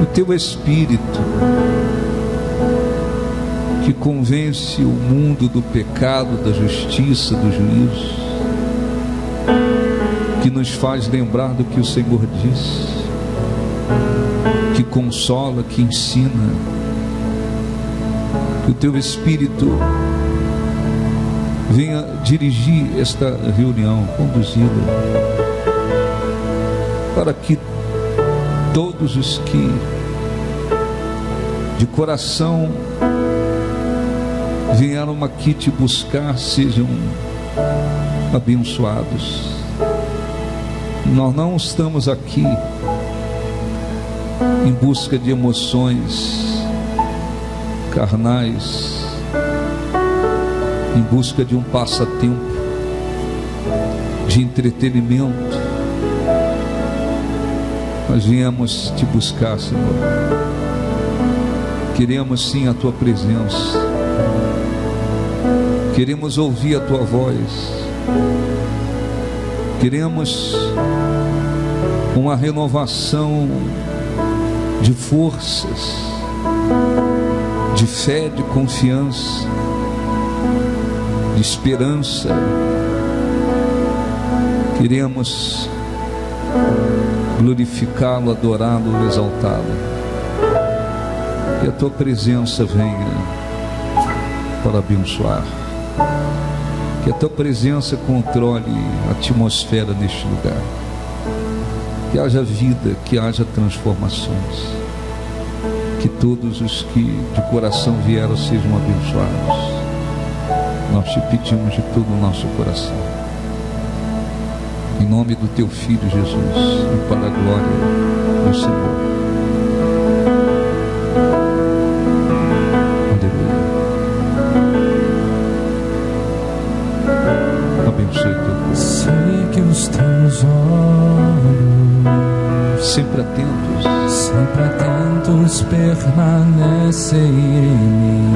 O teu Espírito que convence o mundo do pecado, da justiça, do juízo, que nos faz lembrar do que o Senhor disse, que consola, que ensina. Que o teu Espírito venha dirigir esta reunião, conduzi-la, para que todos os que de coração vieram aqui te buscar sejam abençoados. Nós não estamos aqui em busca de emoções carnais, em busca de um passatempo, de entretenimento. Nós viemos te buscar, Senhor. Queremos sim a tua presença, queremos ouvir a tua voz, queremos uma renovação de forças, de fé, de confiança, de esperança. Queremos glorificá-lo, adorá-lo, exaltá-lo. Que a tua presença venha para abençoar. Que a tua presença controle a atmosfera neste lugar. Que haja vida, que haja transformações. Que todos os que de coração vieram sejam abençoados. Nós te pedimos de todo o nosso coração, em nome do teu Filho Jesus, e para a glória do Senhor. Aleluia. Abençoe teu povo. Sei que os teus olhos, sempre atentos, permanecem em mim.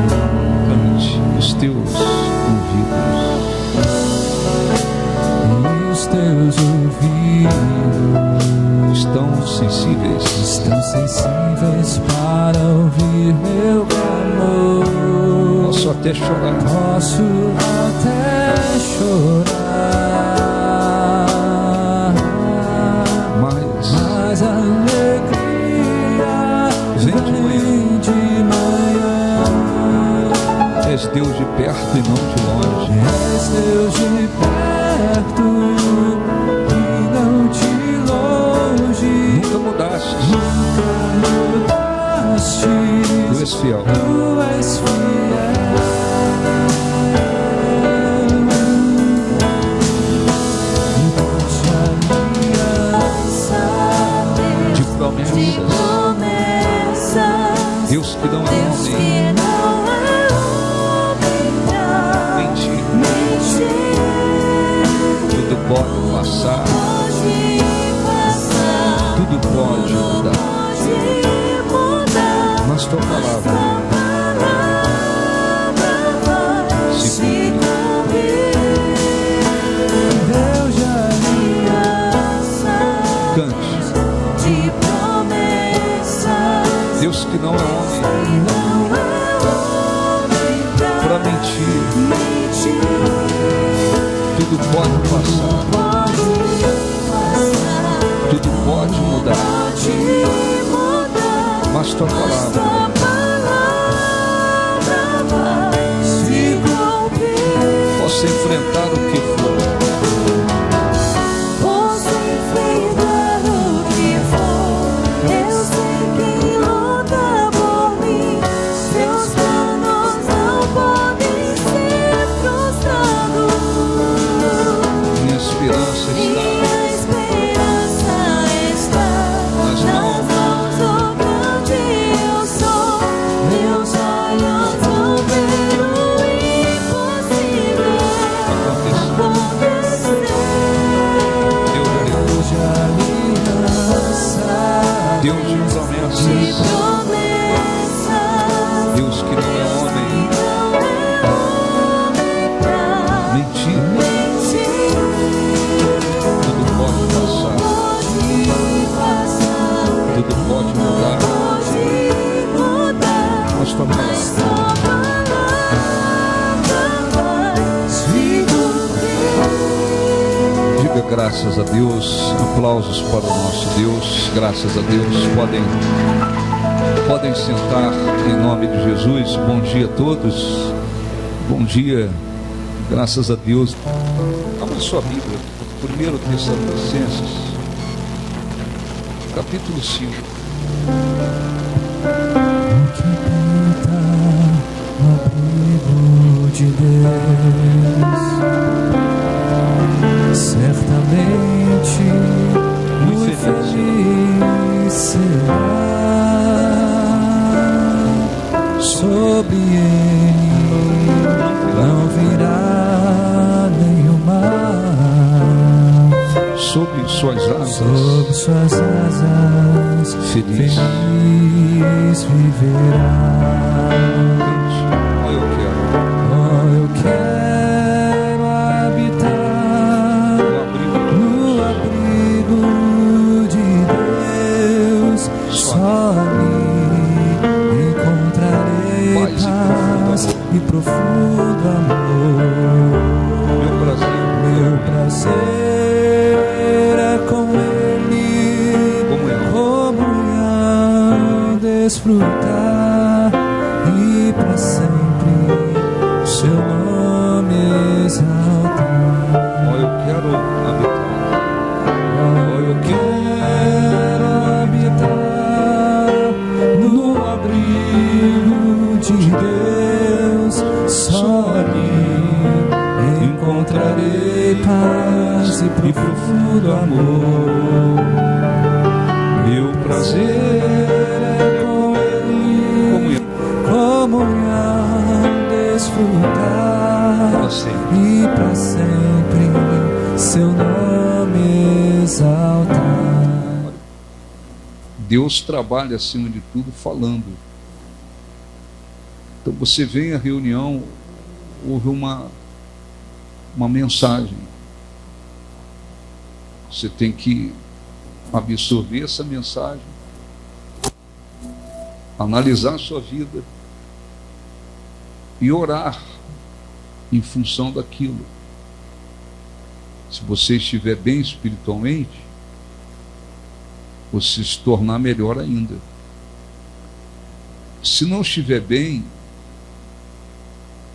Cante. Os teus ouvidos, os teus ouvidos estão sensíveis para ouvir meu clamor. Posso até chorar, mas a alegria vem de manhã. És Deus de perto e não de longe. És Deus de perto e não de longe. Nunca mudaste. Tu és fiel. Tu és fiel. De promessas. Deus que não é homem. Mentir. Tudo pode passar. Tudo pode mudar. Mas tua palavra se cumprir. Deus de aliança, Cante. de promessas. Deus que não é homem para mentir. Tudo pode passar. Tudo pode mudar. Mas tua palavra se cumprir. posso enfrentar o que for. Posso enfrentar o que for. Eu sei quem luta por mim. Seus planos não podem ser frustrados. Minha esperança está nas mãos do grande eu sou. Meus olhos vão ver o impossível acontecer. Deus de aliança, Deus de de promessas. promessas. Deus que não é homem. Mentir. Tudo pode passar. Tudo pode mudar. tua palavra. Mas tua palavra vai se cumprir. Diga graças a Deus, aplausos para o nosso Deus, graças a Deus. Podem sentar em nome de Jesus. Bom dia a todos, bom dia, graças a Deus. Abra sua Bíblia, 1 Tessalonicenses, capítulo 5. O que habita no abrigo de Deus, certamente muito feliz será. Sobre ele não virá nenhum mal. Sob suas Sob suas asas feliz viverá. eu quero Oh, eu quero habitar no abrigo de Deus. Só ali encontrarei paz e profundo amor. Meu prazer é com Ele, comunhão, desfrutar e para sempre seu nome exaltar. eu quero habitar. Eu quero habitar no abrigo de Deus. Só ali encontrarei paz e profundo amor. Meu prazer é com Ele, comunhão, desfrutar e para sempre seu nome exaltar. Deus trabalha acima de tudo falando. Então você vem à reunião, houve uma mensagem. Você tem que absorver essa mensagem, analisar a sua vida e orar em função daquilo. Se você estiver bem espiritualmente, você se tornar melhor ainda. Se não estiver bem,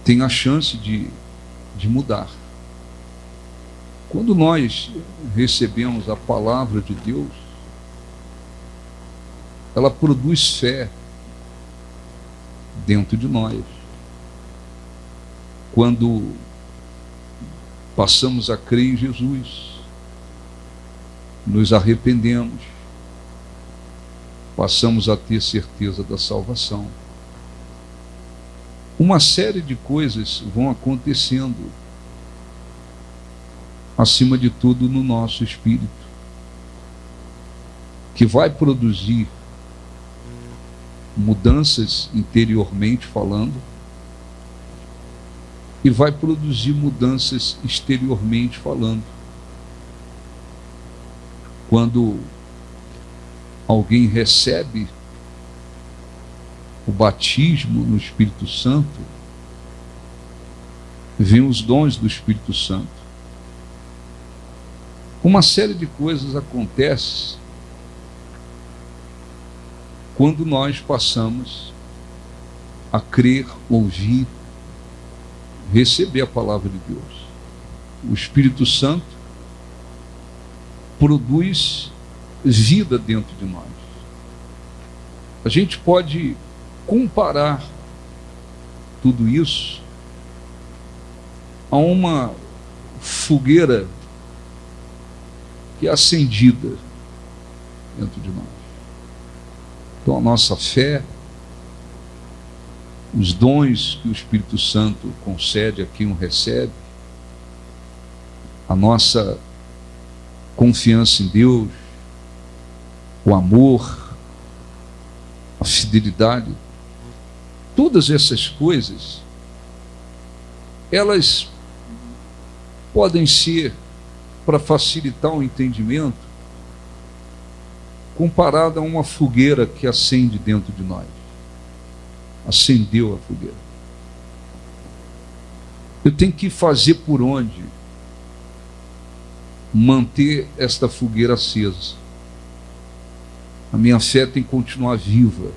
tem a chance de mudar. Quando nós recebemos a palavra de Deus, ela produz fé dentro de nós. Quando passamos a crer em Jesus, nos arrependemos, passamos a ter certeza da salvação. Uma série de coisas vão acontecendo, acima de tudo no nosso espírito, que vai produzir mudanças interiormente falando e vai produzir mudanças exteriormente falando. Quando alguém recebe o batismo no Espírito Santo, vêm os dons do Espírito Santo. Uma série de coisas acontece quando nós passamos a crer, ouvir, receber a palavra de Deus. O Espírito Santo produz vida dentro de nós. A gente pode comparar tudo isso a uma fogueira que é acendida dentro de nós. Então a nossa fé, os dons que o Espírito Santo concede a quem o recebe, a nossa confiança em Deus, o amor, a fidelidade, todas essas coisas, elas podem ser, para facilitar o entendimento, comparada a uma fogueira que acende dentro de nós. acendeu a fogueira. Eu tenho que fazer por onde manter esta fogueira acesa. A minha fé tem que continuar viva.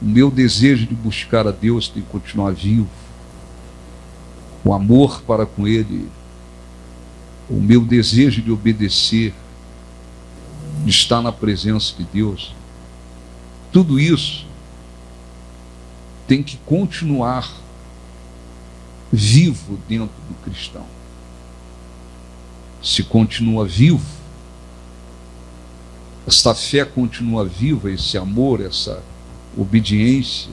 O meu desejo de buscar a Deus tem que continuar vivo. O amor para com Ele, o meu desejo de obedecer, de estar na presença de Deus, tudo isso tem que continuar vivo dentro do cristão. Se continua vivo, esta fé continua viva, esse amor, essa obediência,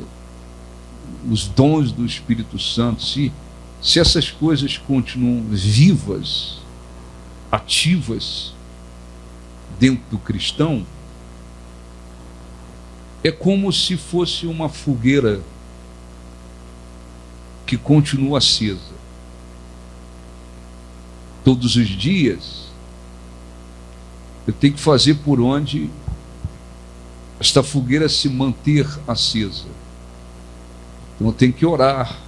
os dons do Espírito Santo, se essas coisas continuam vivas, ativas dentro do cristão, é como se fosse uma fogueira que continua acesa. Todos os dias eu tenho que fazer por onde esta fogueira se manter acesa. Então eu tenho que orar,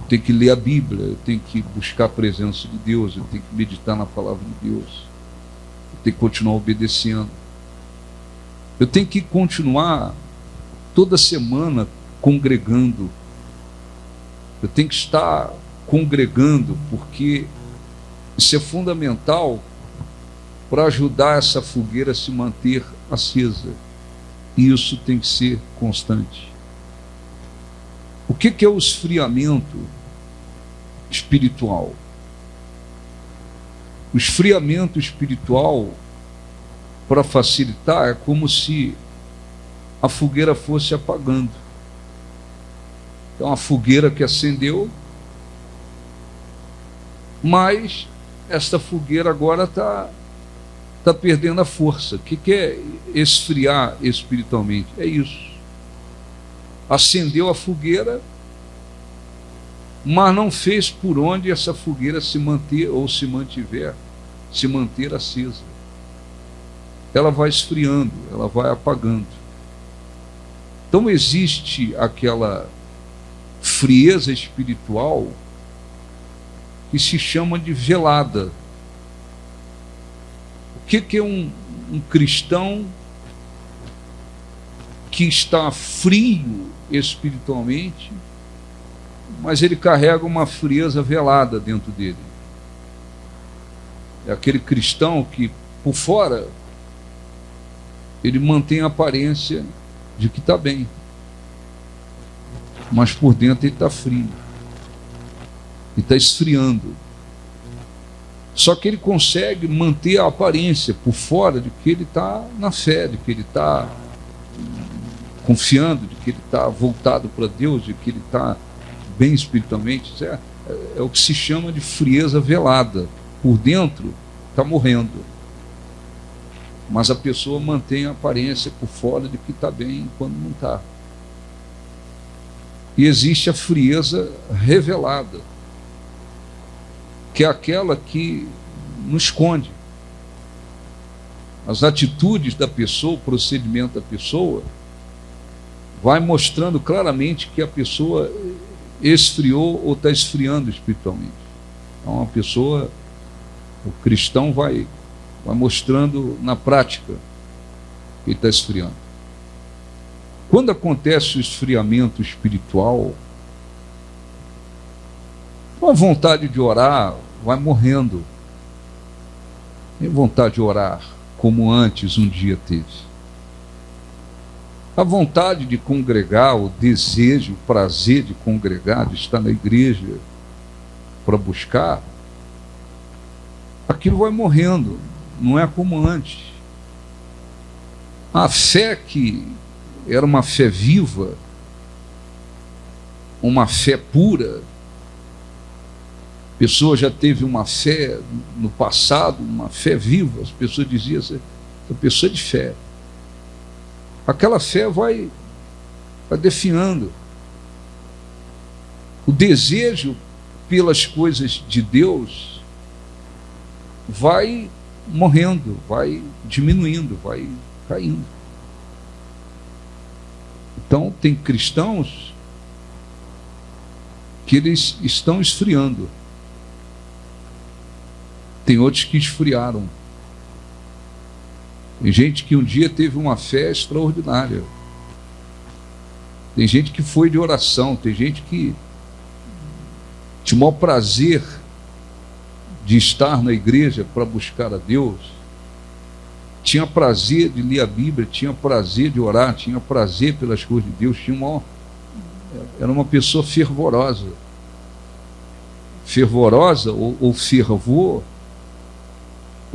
eu tenho que ler a Bíblia, eu tenho que buscar a presença de Deus, eu tenho que meditar na palavra de Deus, eu tenho que continuar obedecendo, eu tenho que continuar toda semana congregando, eu tenho que estar congregando, porque isso é fundamental para ajudar essa fogueira a se manter acesa. E isso tem que ser constante. O que é o esfriamento espiritual? O esfriamento espiritual, para facilitar, é como se a fogueira fosse apagando. Então a fogueira que acendeu, mas esta fogueira agora está perdendo a força. O que é esfriar espiritualmente? É isso. Acendeu a fogueira, mas não fez por onde essa fogueira se manter ou se manter acesa. Ela vai esfriando, ela vai apagando. Então existe aquela frieza espiritual que se chama de velada. O que é um cristão que está frio espiritualmente, mas ele carrega uma frieza velada dentro dele? É aquele cristão que, por fora, ele mantém a aparência de que está bem, mas por dentro ele está frio, ele está esfriando. Só que ele consegue manter a aparência por fora de que ele está na fé, de que ele está confiando, de que ele está voltado para Deus, de que ele está bem espiritualmente. Isso é o que se chama de frieza velada. Por dentro está morrendo, mas a pessoa mantém a aparência por fora de que está bem quando não está. E existe a frieza revelada, que é aquela que nos esconde. As atitudes da pessoa, o procedimento da pessoa, vai mostrando claramente que a pessoa esfriou ou está esfriando espiritualmente. Então a pessoa, o cristão vai mostrando na prática que ele está esfriando. Quando acontece o esfriamento espiritual, a vontade de orar vai morrendo. Nem vontade de orar como antes um dia teve. A vontade de congregar, o desejo, o prazer de congregar, de estar na igreja para buscar, aquilo vai morrendo, não é como antes. A fé que era uma fé viva, uma fé pura, a pessoa já teve uma fé no passado, uma fé viva, as pessoas diziam, essa pessoa é de fé. Aquela fé vai definhando. O desejo pelas coisas de Deus vai morrendo, vai diminuindo, vai caindo. Então, tem cristãos que eles estão esfriando. Tem outros que esfriaram. Tem gente que um dia teve uma fé extraordinária. Tem gente que foi de oração. Tem gente que tinha o maior prazer de estar na igreja para buscar a Deus. Tinha prazer de ler a Bíblia, tinha prazer de orar, tinha prazer pelas coisas de Deus, era uma pessoa fervorosa. Fervorosa ou fervor,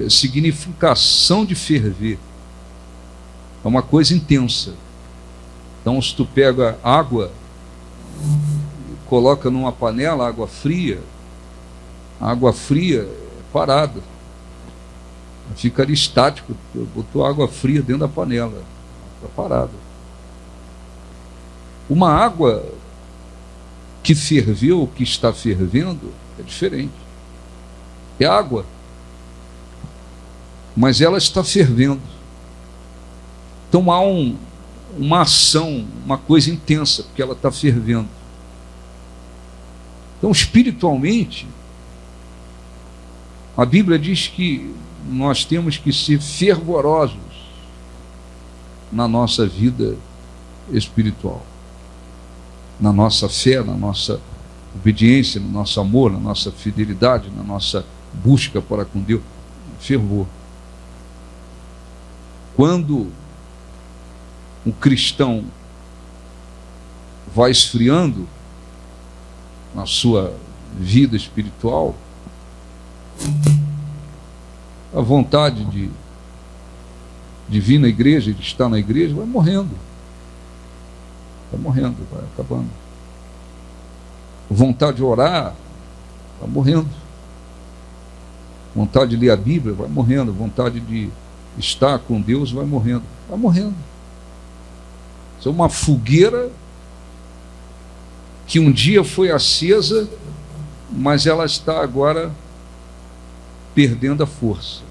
significação de ferver. É uma coisa intensa. Então, se tu pega água, coloca numa panela, água fria, a água fria é parada. Fica ali estático, botou água fria dentro da panela, está parada. Uma água que ferveu, que está fervendo, é diferente. É água, mas ela está fervendo. Então há uma ação, uma coisa intensa, porque ela está fervendo. Então, espiritualmente, a Bíblia diz que nós temos que ser fervorosos na nossa vida espiritual, na nossa fé, na nossa obediência, no nosso amor, na nossa fidelidade, na nossa busca para com Deus. Fervor. Quando um cristão vai esfriando na sua vida espiritual, a vontade de vir na igreja, de estar na igreja, vai morrendo. Vai morrendo, vai acabando. Vontade de orar, vai morrendo. Vontade de ler a Bíblia, vai morrendo. Vontade de estar com Deus, vai morrendo. Vai morrendo. Isso é uma fogueira que um dia foi acesa, mas ela está agora perdendo a força.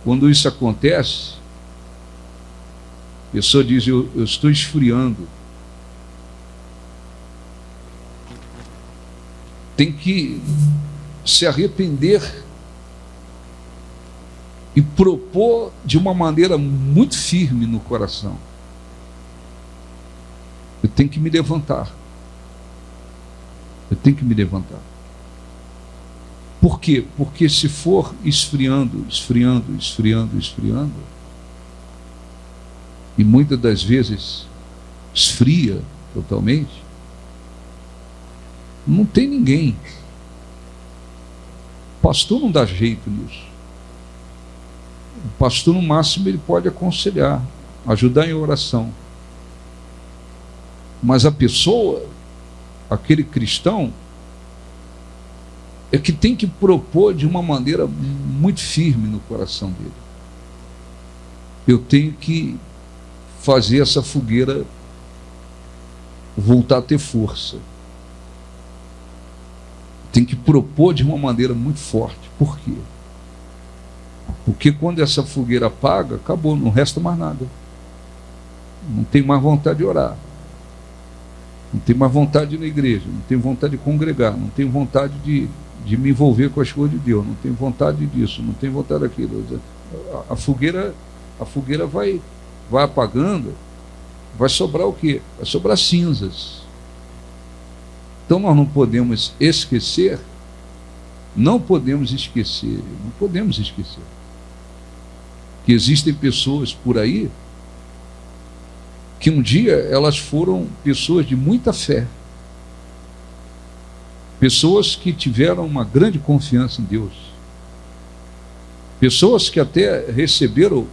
Quando isso acontece, a pessoa diz: eu estou esfriando. Tem que se arrepender e propor de uma maneira muito firme no coração: eu tenho que me levantar. Eu tenho que me levantar. Por quê? Porque se for esfriando, e muitas das vezes esfria totalmente, não tem ninguém. O pastor não dá jeito nisso. O pastor, no máximo, ele pode aconselhar, ajudar em oração. Mas a pessoa, aquele cristão, é que tem que propor de uma maneira muito firme no coração dele: eu tenho que fazer essa fogueira voltar a ter força. Tem que propor de uma maneira muito forte. Por quê? Porque quando essa fogueira apaga, acabou, não resta mais nada. Não tem mais vontade de orar, não tem mais vontade de ir na igreja, não tem vontade de congregar, não tem vontade de me envolver com as coisas de Deus, não tenho vontade disso, não tenho vontade daquilo. A fogueira vai apagando, vai sobrar o quê? Vai sobrar cinzas. Então nós não podemos esquecer, que existem pessoas por aí que um dia elas foram pessoas de muita fé, pessoas que tiveram uma grande confiança em Deus, pessoas que até receberam,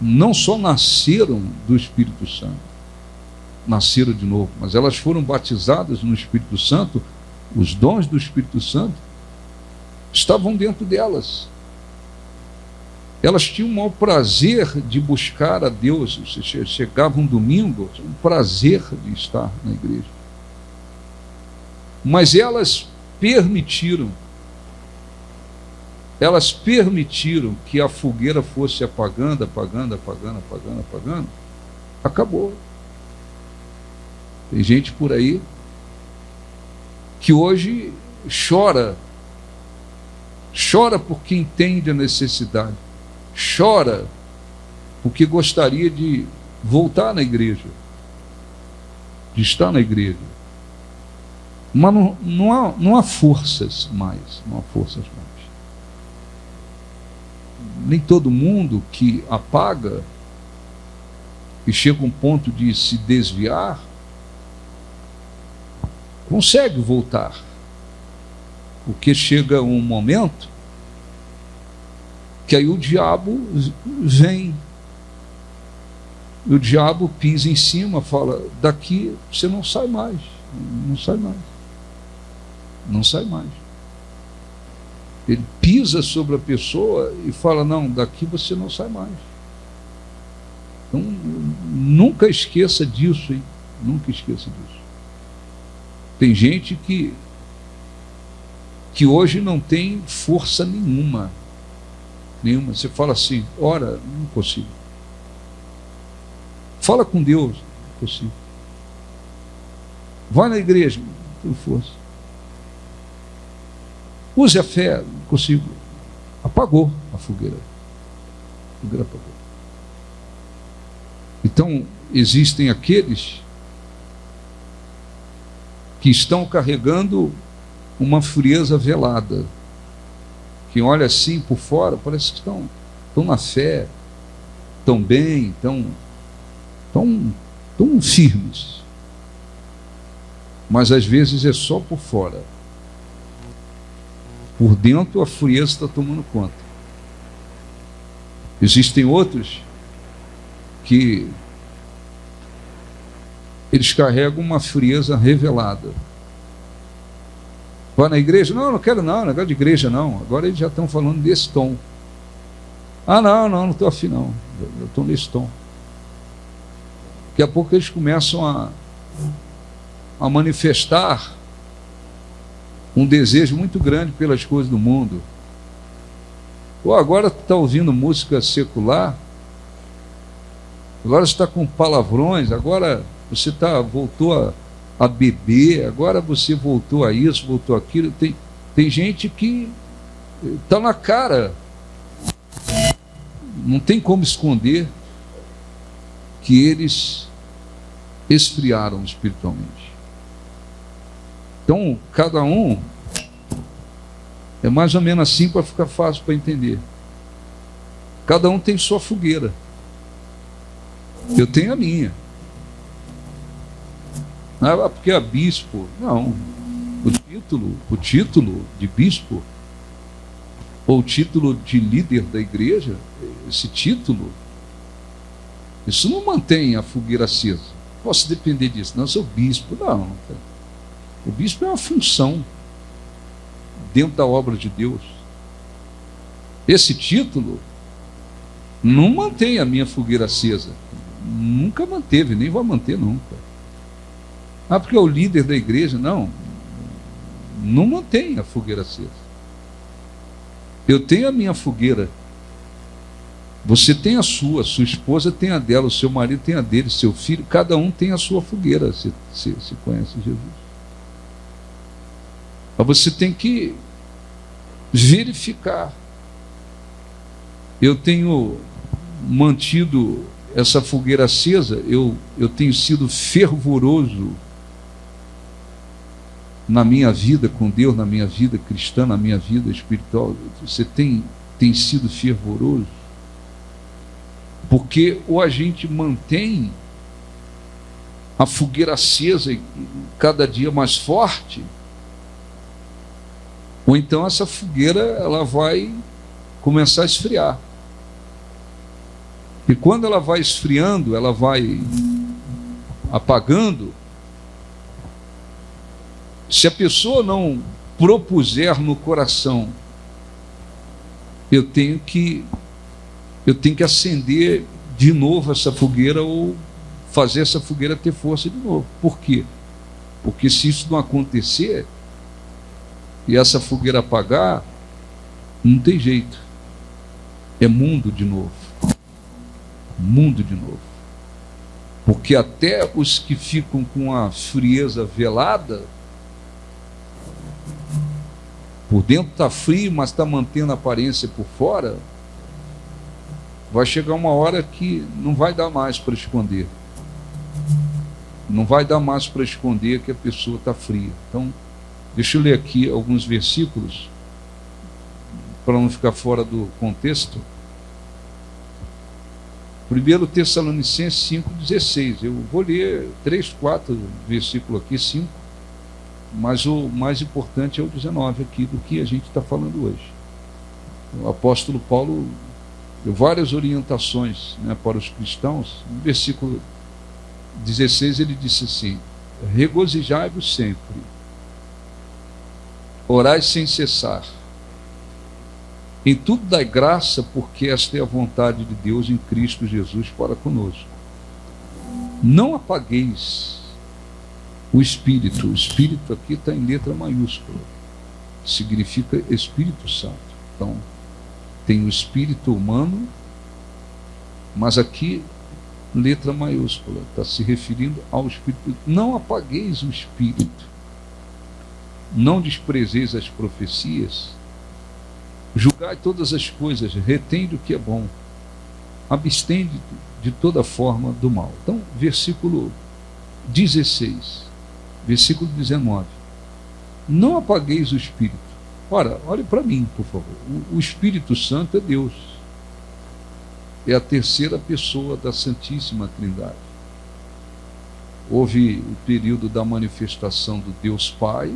não só nasceram do Espírito Santo, nasceram de novo, mas elas foram batizadas no Espírito Santo. Os dons do Espírito Santo estavam dentro delas. Elas tinham o maior prazer de buscar a Deus. Chegava um domingo, um prazer de estar na igreja. Mas elas permitiram que a fogueira fosse apagando, Acabou. Tem gente por aí que hoje chora porque entende a necessidade, chora porque gostaria de voltar na igreja, de estar na igreja, mas não há forças mais, nem todo mundo que apaga e chega a um ponto de se desviar consegue voltar, porque chega um momento que aí o diabo vem, e o diabo pisa em cima, fala: daqui você não sai mais. Ele pisa sobre a pessoa e fala: não, daqui você não sai mais. Então nunca esqueça disso, hein? Nunca esqueça disso. Tem gente que hoje não tem força nenhuma. Você fala assim: ora, não consigo. Fala com Deus, não consigo. Vai na igreja, não tenho força. Use a fé, não consigo. Apagou a fogueira. A fogueira apagou. Então, existem aqueles que estão carregando uma frieza velada, que olha assim por fora, parece que estão na fé, estão bem, estão firmes, mas às vezes é só por fora. Por dentro a frieza está tomando conta. Existem outros que eles carregam uma frieza revelada. Vai na igreja? Não quero não, negócio de igreja não. Agora eles já estão falando desse tom. Não estou afim não. Eu estou nesse tom. Daqui a pouco eles começam a manifestar um desejo muito grande pelas coisas do mundo. Ou agora tu está ouvindo música secular, agora você está com palavrões, agora você voltou a beber, agora você voltou a isso, voltou aquilo. Tem gente que está na cara, não tem como esconder que eles esfriaram espiritualmente. Então, cada um é mais ou menos assim, para ficar fácil para entender. Cada um tem sua fogueira. Eu tenho a minha. Porque é bispo. Não. O título de bispo, ou o título de líder da igreja, esse título, isso não mantém a fogueira acesa. Posso depender disso. Não, eu sou bispo. Não. O bispo é uma função dentro da obra de Deus. Esse título não mantém a minha fogueira acesa. Nunca manteve, nem vai manter nunca. Porque é o líder da igreja. Não mantém a fogueira acesa. Eu tenho a minha fogueira. Você tem a sua esposa tem a dela, o seu marido tem a dele, seu filho, cada um tem a sua fogueira. Você conhece Jesus. Mas você tem que verificar. Eu tenho mantido essa fogueira acesa, eu tenho sido fervoroso na minha vida com Deus, na minha vida cristã, na minha vida espiritual. Você tem sido fervoroso? Porque ou a gente mantém a fogueira acesa e cada dia mais forte, ou então essa fogueira ela vai começar a esfriar. E quando ela vai esfriando, ela vai apagando. Se a pessoa não propuser no coração, eu tenho que acender de novo essa fogueira, ou fazer essa fogueira ter força de novo. Por quê? Porque se isso não acontecer e essa fogueira apagar, não tem jeito. É mundo de novo. Mundo de novo. Porque até os que ficam com a frieza velada, por dentro está frio, mas está mantendo a aparência por fora, vai chegar uma hora que não vai dar mais para esconder. Não vai dar mais para esconder que a pessoa está fria. Então, deixa eu ler aqui alguns versículos, para não ficar fora do contexto. 1 Tessalonicenses 5,16. Eu vou ler 3, 4 versículos aqui, 5, mas o mais importante é o 19 aqui do que a gente está falando hoje. O apóstolo Paulo deu várias orientações, né, para os cristãos. No versículo 16 ele disse assim: regozijai-vos sempre, orai sem cessar, em tudo dai graça, porque esta é a vontade de Deus em Cristo Jesus para conosco. Não apagueis o Espírito. O Espírito aqui está em letra maiúscula, significa Espírito Santo. Então, tem o Espírito humano, mas aqui letra maiúscula, está se referindo ao Espírito. Não apagueis o Espírito, não desprezeis as profecias, julgai todas as coisas, retende o que é bom, abstende de toda forma do mal. Então, versículo 16, versículo 19: não apagueis o Espírito. Ora, olhe para mim, por favor. O Espírito Santo é Deus, é a terceira pessoa da Santíssima Trindade. Houve o período da manifestação do Deus Pai,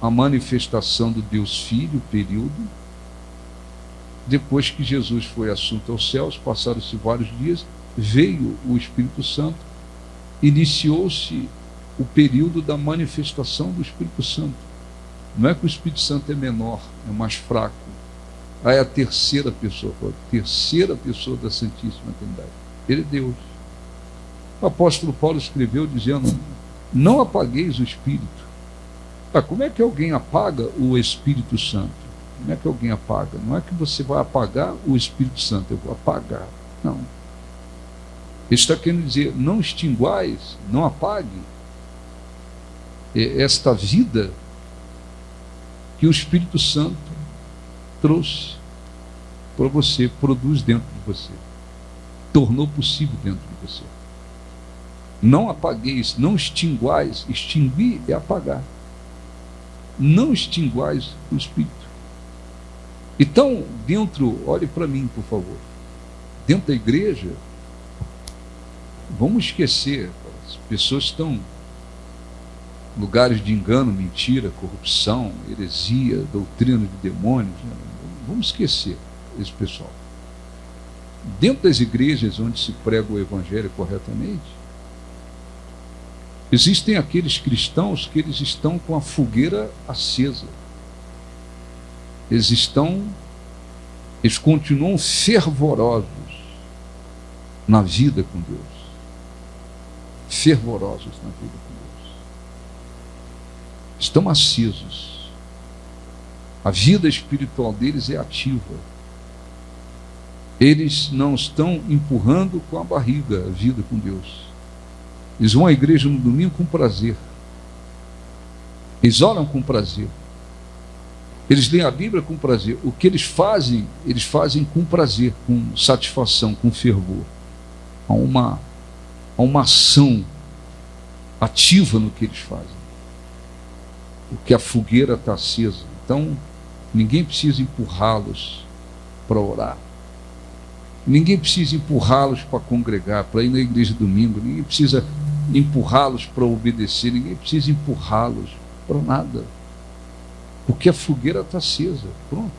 a manifestação do Deus Filho, período. Depois que Jesus foi assunto aos céus, passaram-se vários dias, veio o Espírito Santo, iniciou-se o período da manifestação do Espírito Santo. Não é que o Espírito Santo é menor, é mais fraco. Aí a terceira pessoa da Santíssima Trindade. Ele é Deus. O apóstolo Paulo escreveu dizendo: não apagueis o Espírito. Como é que alguém apaga o Espírito Santo? Como é que alguém apaga? Não é que você vai apagar o Espírito Santo, eu vou apagar. Não. Ele está querendo dizer: não extinguais, não apague esta vida que o Espírito Santo trouxe para você, produz dentro de você, tornou possível dentro de você. Não apagueis, não extinguais. Extinguir é apagar. Não extinguais o Espírito. Então, olhe para mim, por favor, dentro da igreja, vamos esquecer, as pessoas estão em lugares de engano, mentira, corrupção, heresia, doutrina de demônios, vamos esquecer esse pessoal. Dentro das igrejas onde se prega o evangelho corretamente, existem aqueles cristãos que eles estão com a fogueira acesa. Eles continuam fervorosos na vida com Deus. Fervorosos na vida com Deus. Estão acesos. A vida espiritual deles é ativa. Eles não estão empurrando com a barriga a vida com Deus. Eles vão à igreja no domingo com prazer. Eles oram com prazer. Eles leem a Bíblia com prazer. O que eles fazem com prazer, com satisfação, com fervor. Há uma ação ativa no que eles fazem. Porque a fogueira está acesa. Então, ninguém precisa empurrá-los para orar. Ninguém precisa empurrá-los para congregar, para ir na igreja domingo. Ninguém precisa empurrá-los para obedecer. Ninguém precisa empurrá-los para nada. Porque a fogueira está acesa. Pronto.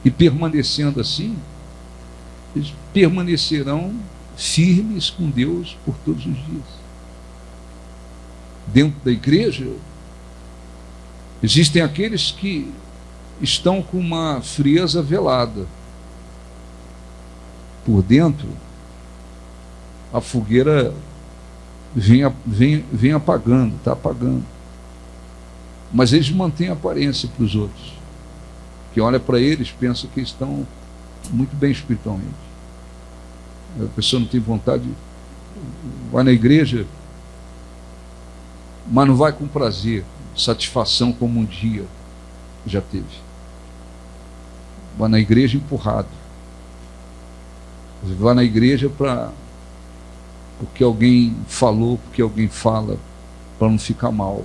E permanecendo assim, eles permanecerão firmes com Deus por todos os dias. Dentro da igreja, existem aqueles que estão com uma frieza velada. Por dentro, a fogueira vem apagando, está apagando. Mas eles mantêm a aparência para os outros. Quem olha para eles pensa que estão muito bem espiritualmente. A pessoa não tem vontade, vai na igreja, mas não vai com prazer, satisfação como um dia já teve. Vai na igreja empurrado. Vai na igreja porque alguém falou, porque alguém fala, para não ficar mal.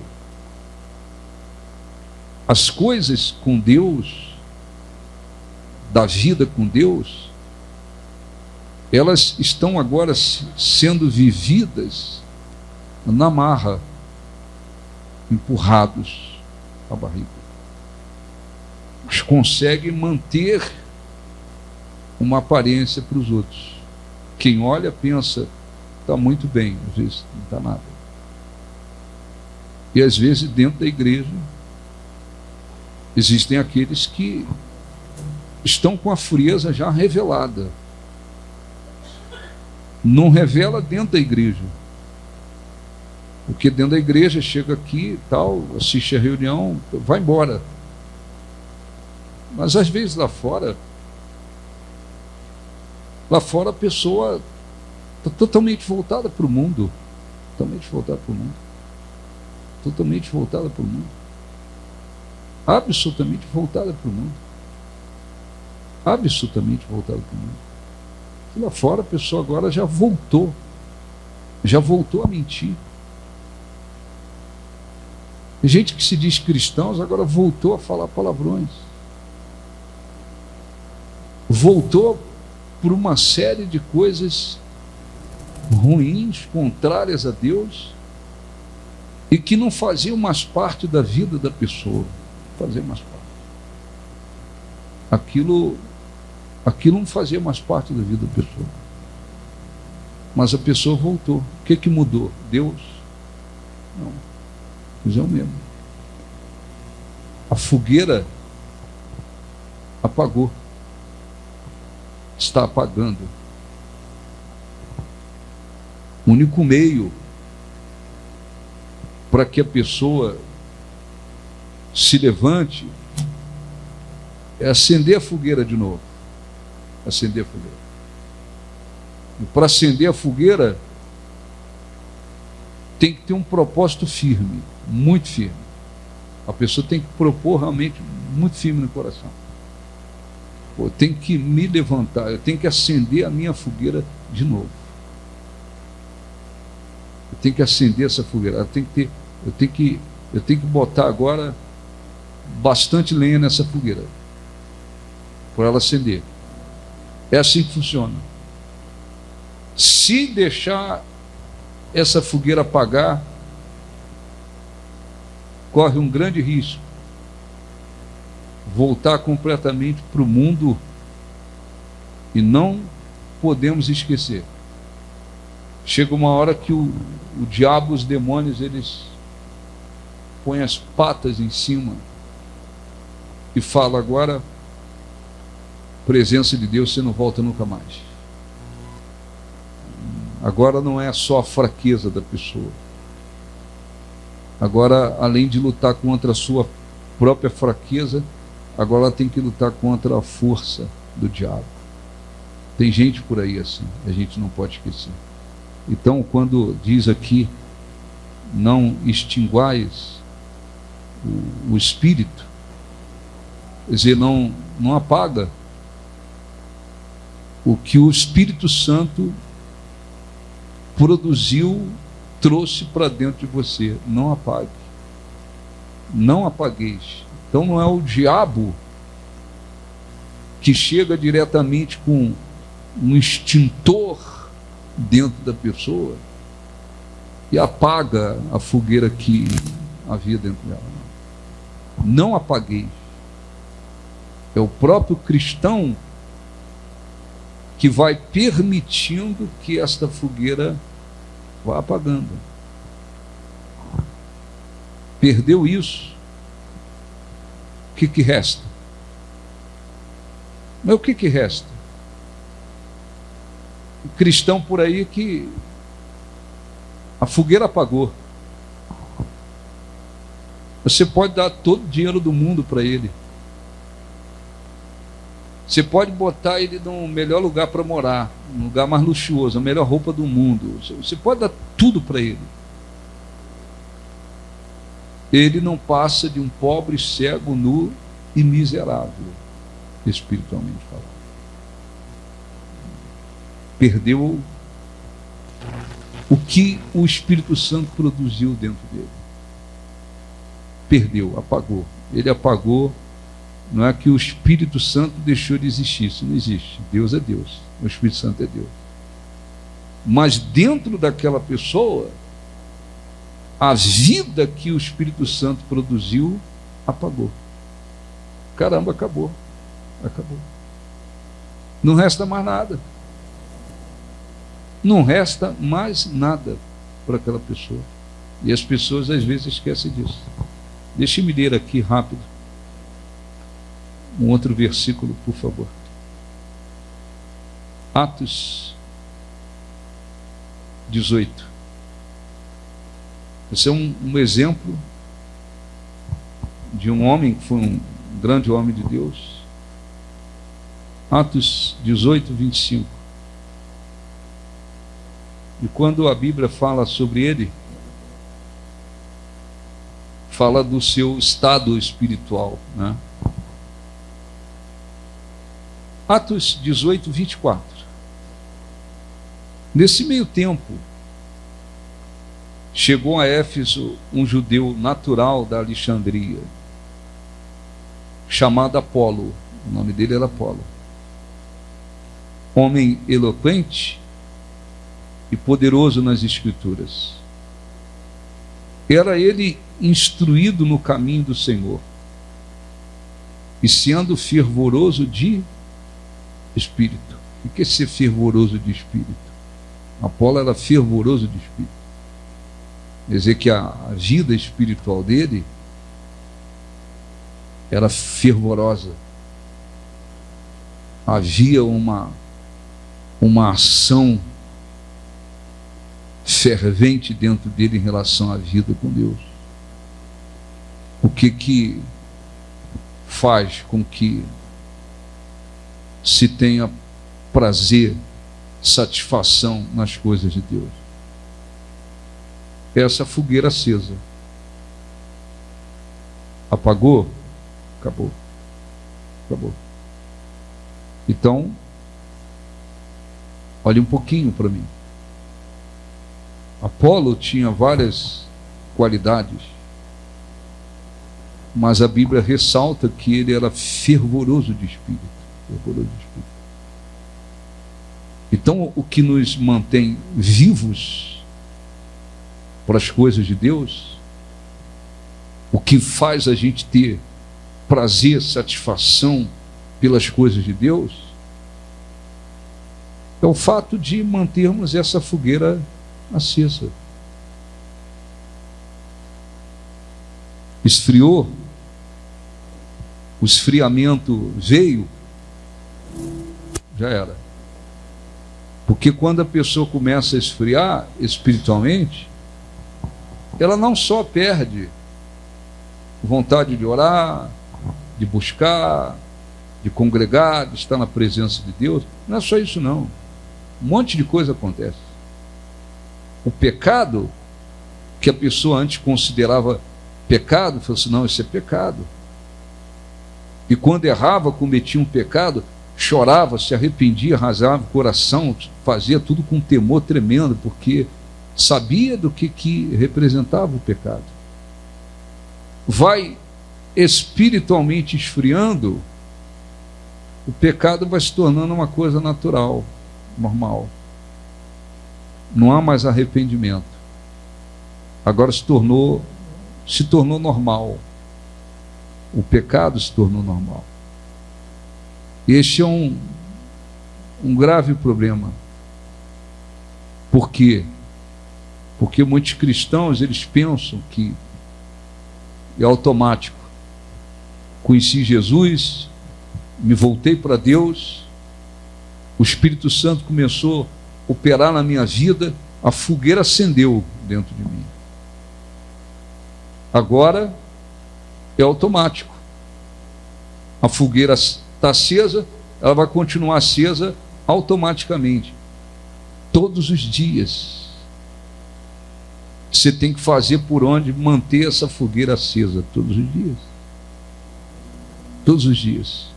As coisas com Deus, da vida com Deus, elas estão agora sendo vividas na marra, empurrados a barriga. Mas conseguem manter uma aparência para os outros. Quem olha pensa, está muito bem, às vezes não está nada. E às vezes dentro da igreja existem aqueles que estão com a frieza já revelada. Não revela dentro da igreja. Porque dentro da igreja chega aqui, tal, assiste a reunião, vai embora. Mas às vezes lá fora a pessoa está totalmente voltada para o mundo. Totalmente voltada para o mundo. Totalmente voltada para o mundo. Absolutamente voltada para o mundo. Absolutamente voltada para o mundo. E lá fora a pessoa agora já voltou a mentir. Tem gente que se diz cristãos, agora voltou a falar palavrões. Voltou por uma série de coisas ruins, contrárias a Deus, e que não faziam mais parte da vida da pessoa. Fazer mais parte. Aquilo não fazia mais parte da vida da pessoa. Mas a pessoa voltou. O que mudou? Deus? Não. Deus é o mesmo. A fogueira apagou. Está apagando. O único meio para que a pessoa se levante é acender a fogueira de novo. Acender a fogueira. E para acender a fogueira tem que ter um propósito firme, muito firme. A pessoa tem que propor realmente muito firme no coração. Eu tenho que me levantar, eu tenho que acender a minha fogueira de novo. Eu tenho que acender essa fogueira. Eu tenho que botar agora bastante lenha nessa fogueira para ela acender. É assim que funciona. Se deixar essa fogueira apagar, corre um grande risco. Voltar completamente para o mundo, e não podemos esquecer. Chega uma hora que o diabo, os demônios, eles põem as patas em cima e fala: agora, presença de Deus, você não volta nunca mais. Agora não é só a fraqueza da pessoa. Agora, além de lutar contra a sua própria fraqueza, agora ela tem que lutar contra a força do diabo. Tem gente por aí assim, a gente não pode esquecer. Então, quando diz aqui, não extinguais o espírito, quer dizer, não apaga o que o Espírito Santo produziu, trouxe para dentro de você. Não apague. Não apagueis. Então não é o diabo que chega diretamente com um extintor dentro da pessoa e apaga a fogueira que havia dentro dela. Não apagueis. É o próprio cristão que vai permitindo que esta fogueira vá apagando. Perdeu isso, o que resta? Mas o que resta? O cristão por aí que a fogueira apagou. Você pode dar todo o dinheiro do mundo para ele. Você pode botar ele no melhor lugar para morar, um lugar mais luxuoso, a melhor roupa do mundo. Você pode dar tudo para ele. Ele não passa de um pobre, cego, nu e miserável, espiritualmente falando. Perdeu o que o Espírito Santo produziu dentro dele. Perdeu, apagou. Ele apagou. Não é que o Espírito Santo deixou de existir, isso não existe. Deus é Deus, o Espírito Santo é Deus. Mas dentro daquela pessoa, a vida que o Espírito Santo produziu, apagou. Caramba, acabou. Acabou. Não resta mais nada. Não resta mais nada para aquela pessoa. E as pessoas às vezes esquecem disso. Deixe-me ler aqui rápido um outro versículo, por favor. Atos 18. Esse é um exemplo de um homem que foi um grande homem de Deus. Atos 18, 25. E quando a Bíblia fala sobre ele, fala do seu estado espiritual, né? Atos 18, 24. Nesse meio tempo, chegou a Éfeso um judeu natural da Alexandria, chamado Apolo. O nome dele era Apolo. Homem eloquente e poderoso nas Escrituras. Era ele instruído no caminho do Senhor, e sendo fervoroso de espírito. O que é ser fervoroso de espírito? Apolo era fervoroso de espírito. Quer dizer que a vida espiritual dele era fervorosa. Havia uma ação fervente dentro dele em relação à vida com Deus. O que faz com que se tenha prazer, satisfação nas coisas de Deus? Essa fogueira acesa. Apagou? Acabou. Acabou. Então, olhe um pouquinho para mim. Apolo tinha várias qualidades, mas a Bíblia ressalta que ele era fervoroso de espírito. Fervoroso de espírito. Então, o que nos mantém vivos para as coisas de Deus, o que faz a gente ter prazer, satisfação pelas coisas de Deus, é o fato de mantermos essa fogueira acesa. Esfriou, o esfriamento veio, já era. Porque quando a pessoa começa a esfriar espiritualmente, ela não só perde vontade de orar, de buscar, de congregar, de estar na presença de Deus. Não é só isso não. Um monte de coisa acontece. O pecado, que a pessoa antes considerava pecado, falou assim, não, isso é pecado. E quando errava, cometia um pecado, chorava, se arrependia, rasgava o coração, fazia tudo com um temor tremendo, porque sabia do que representava o pecado. Vai espiritualmente esfriando, o pecado vai se tornando uma coisa natural, normal. Não há mais arrependimento. Agora se tornou normal. O pecado se tornou normal. Este é um grave problema. Por quê? Porque muitos cristãos, eles pensam que é automático. Conheci Jesus, me voltei para Deus, o Espírito Santo começou a operar na minha vida, a fogueira acendeu dentro de mim. Agora é automático. A fogueira está acesa, ela vai continuar acesa automaticamente, todos os dias. Você tem que fazer por onde manter essa fogueira acesa todos os dias. Todos os dias.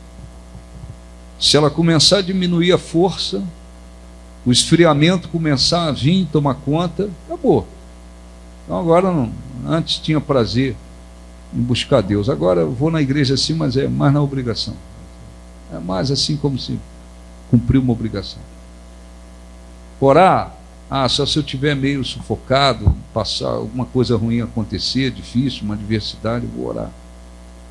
Se ela começar a diminuir a força, o esfriamento começar a vir, tomar conta, acabou. Então agora não. Antes tinha prazer em buscar Deus. Agora eu vou na igreja assim, mas é mais na obrigação. É mais assim como se cumprir uma obrigação. Orar, só se eu estiver meio sufocado, passar alguma coisa ruim acontecer, difícil, uma adversidade, eu vou orar.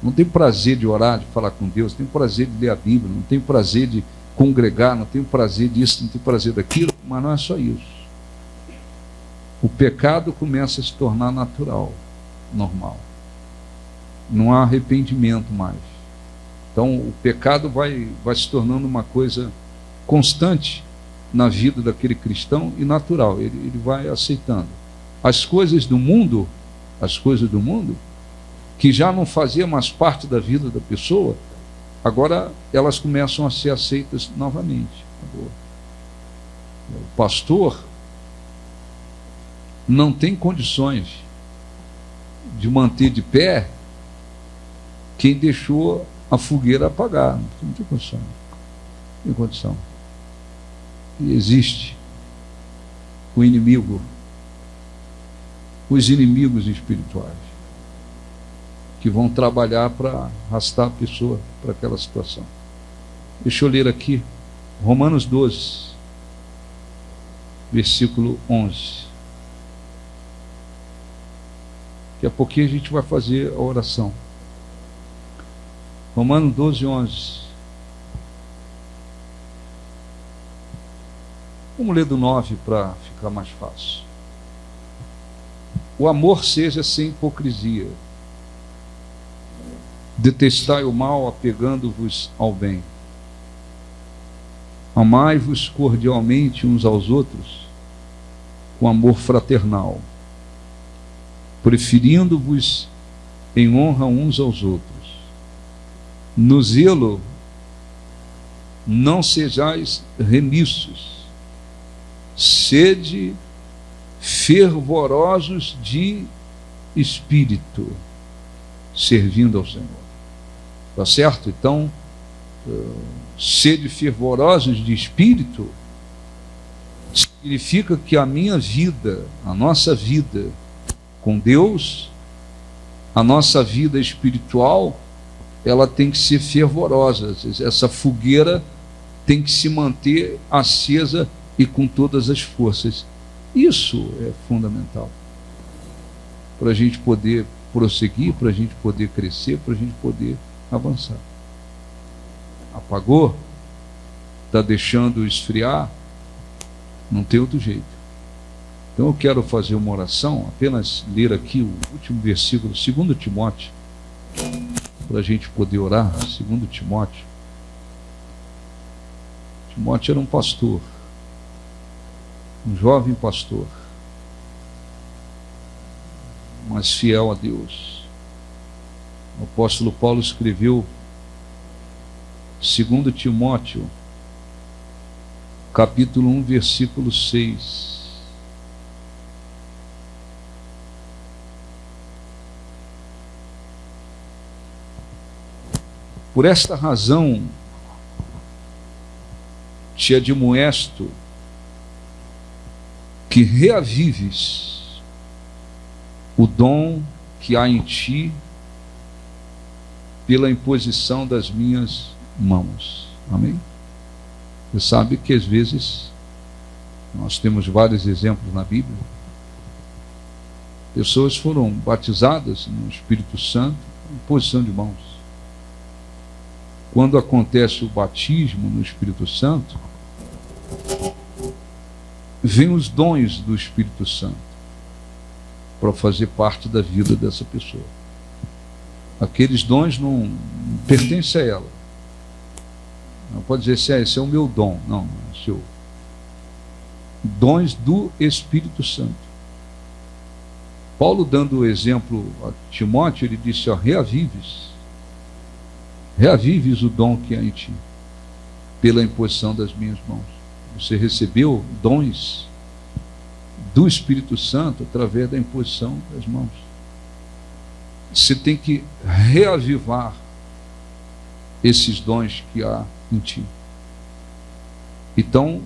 Não tenho prazer de orar, de falar com Deus, não tenho prazer de ler a Bíblia, não tenho prazer de congregar, não tenho prazer disso, não tenho prazer daquilo, mas não é só isso. O pecado começa a se tornar natural, normal. Não há arrependimento mais. Então o pecado vai se tornando uma coisa constante na vida daquele cristão e natural. Ele vai aceitando. As coisas do mundo, que já não faziam mais parte da vida da pessoa, agora elas começam a ser aceitas novamente. O pastor não tem condições de manter de pé quem deixou a fogueira apagar. Não tem condição. Não tem condição. E existe o inimigo, os inimigos espirituais, que vão trabalhar para arrastar a pessoa para aquela situação. Deixa eu ler aqui, Romanos 12, versículo 11. Daqui a pouquinho a gente vai fazer a oração. Romanos 12, 11. Vamos ler do 9 para ficar mais fácil. O amor seja sem hipocrisia. Detestai o mal, apegando-vos ao bem. Amai-vos cordialmente uns aos outros, com amor fraternal, preferindo-vos em honra uns aos outros. No zelo, não sejais remissos, sede fervorosos de espírito, servindo ao Senhor. Tá certo? Então, sede fervorosos de espírito significa que a minha vida, a nossa vida com Deus, a nossa vida espiritual, ela tem que ser fervorosa. Essa fogueira tem que se manter acesa e com todas as forças. Isso é fundamental para a gente poder prosseguir, para a gente poder crescer, para a gente poder avançar. Apagou, está deixando esfriar, não tem outro jeito. Então eu quero fazer uma oração, apenas ler aqui o último versículo, 2 Timóteo, para a gente poder orar. 2 Timóteo. Timóteo era um pastor, um jovem pastor, mas fiel a Deus. O apóstolo Paulo escreveu 2 Timóteo, capítulo 1, versículo 6. Por esta razão te admoesto que reavives o dom que há em ti pela imposição das minhas mãos. Amém? Você sabe que às vezes nós temos vários exemplos na Bíblia. Pessoas foram batizadas no Espírito Santo em imposição de mãos. Quando acontece o batismo no Espírito Santo, vêm os dons do Espírito Santo para fazer parte da vida dessa pessoa. Aqueles dons não pertencem a ela. Não pode dizer assim, esse é o meu dom. Não, é o seu. Dons do Espírito Santo. Paulo, dando o exemplo a Timóteo, ele disse, reavives o dom que há em ti. pela imposição das minhas mãos. Você recebeu dons do Espírito Santo através da imposição das mãos. Você tem que reavivar esses dons que há em ti. Então,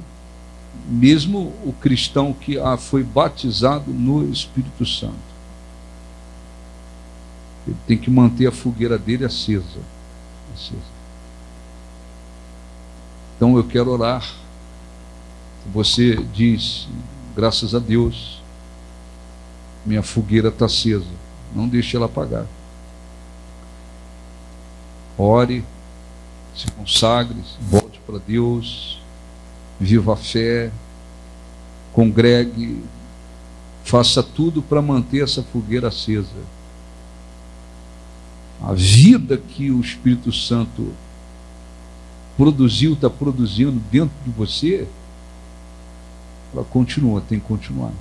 mesmo o cristão que foi batizado no Espírito Santo, ele tem que manter a fogueira dele acesa. Então eu quero orar. Você diz, graças a Deus, minha fogueira está acesa, não deixe ela apagar. Ore, se consagre, volte para Deus, viva a fé, congregue, faça tudo para manter essa fogueira acesa. A vida que o Espírito Santo produziu, está produzindo dentro de você, ela continua, tem que continuar.